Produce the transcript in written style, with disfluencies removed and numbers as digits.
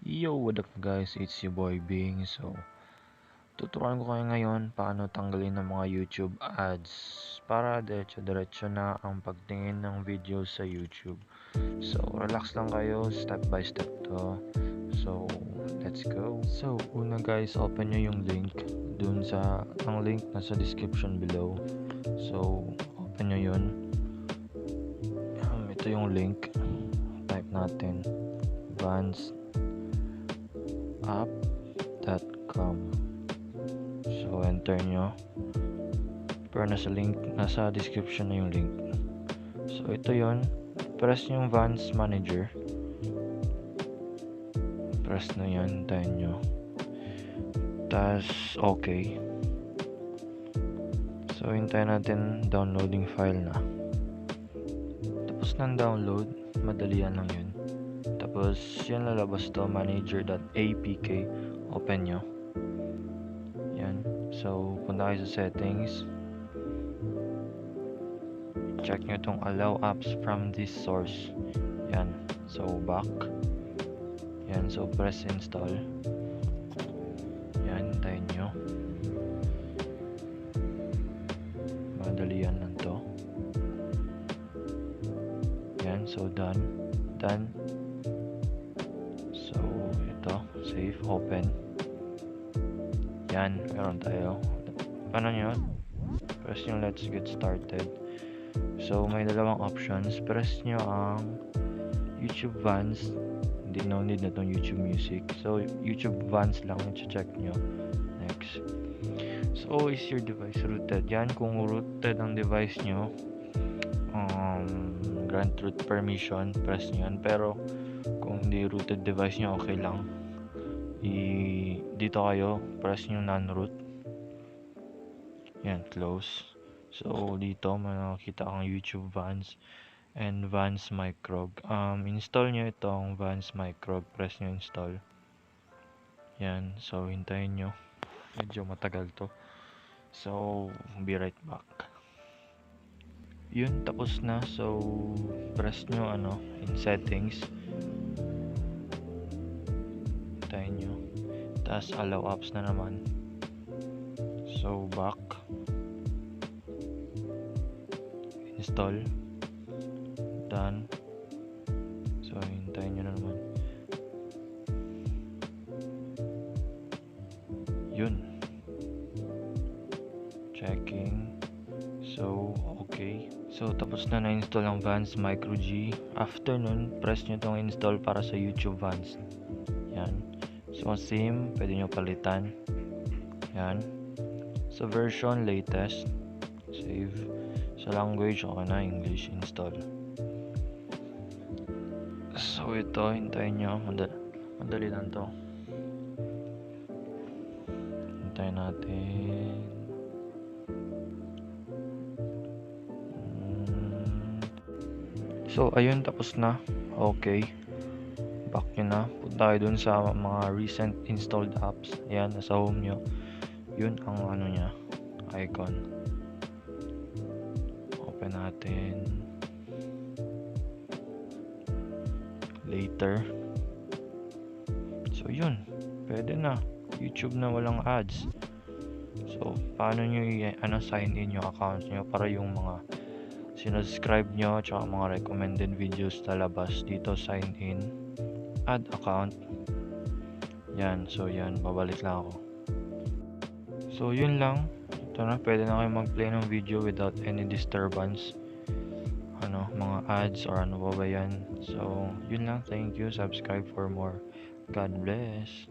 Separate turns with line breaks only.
Yo, what up guys? It's your boy Bing. So, tuturuan ko kayo ngayon paano tanggalin ng mga YouTube ads para diretso-diretso na ang pagtingin ng video sa YouTube. So, relax lang kayo, step by step to. So, let's go. So, una guys, open nyo yung link ang link nasa description below. So, open nyo yun. Ito yung link. Type natin vansApp.com. So, enter nyo. Pero nasa description na yung link. So, ito yon. Press nyo yung Vans Manager. Press na yan. Hintayin nyo. Tas, okay. So, hintayin natin downloading file na. Tapos ng download, madali yan lang yun. Tapos, yan lalabas to, manager.apk. Open nyo. Yan. So, punta kayo sa settings. Check nyo itong allow apps from this source. Yan. So, back. Yan. So, press install. Yan. Hintayin nyo. Madali yan lang to. Yan. So, done. Done. So, ito. Save. Open. Yan. Meron tayo. Paano nyo? Press nyo let's get started. So, may dalawang options. Press nyo ang YouTube Vans. No need na itong YouTube Music. So, YouTube Vans lang yung check nyo. Next. So, is your device rooted? Yan, kung rooted ang device nyo, grant root permission, press nyo yan. Pero, kung hindi rooted device nyo, okay lang. Dito kayo, press nyo non-root. Yan, close. So, dito, makikita kang YouTube Vans and Vans Microg. Install nyo itong Vans Microg. Press nyo install. Yan. So, hintayin nyo. Medyo matagal to. So, be right back. Yun, tapos na. So, press nyo in settings. Hintayin nyo. Tapos, allow apps na naman. So, back. Install. Done. So, hintayin nyo na naman. Yun. Checking. So, okay. So, tapos na na-install ang Vans Micro G. After nun, press nyo itong install para sa YouTube Vans. Yan. So, same. Pwede nyo palitan. Yan. So, version latest. Save. Sa language, okay na, English, install. So, ito, hintayin nyo. Madali lang to. Hintayin natin. So, ayun, tapos na. Okay. Back nyo na. Punta kayo dun sa mga recent installed apps. Ayan, nasa home nyo. Yun ang nya, icon. Open natin. Later. So, yun. Pwede na. YouTube na walang ads. So, paano nyo sign in yung account nyo para yung mga sinuscribe nyo tsaka mga recommended videos lalabas dito, sign in, add account. Yan. So, yan. Babalik lang ako. So, yun lang. Ito na. Pwede na kayo mag-play ng video without any disturbance. Mga ads or ano ba yan. So, yun lang. Thank you. Subscribe for more. God bless.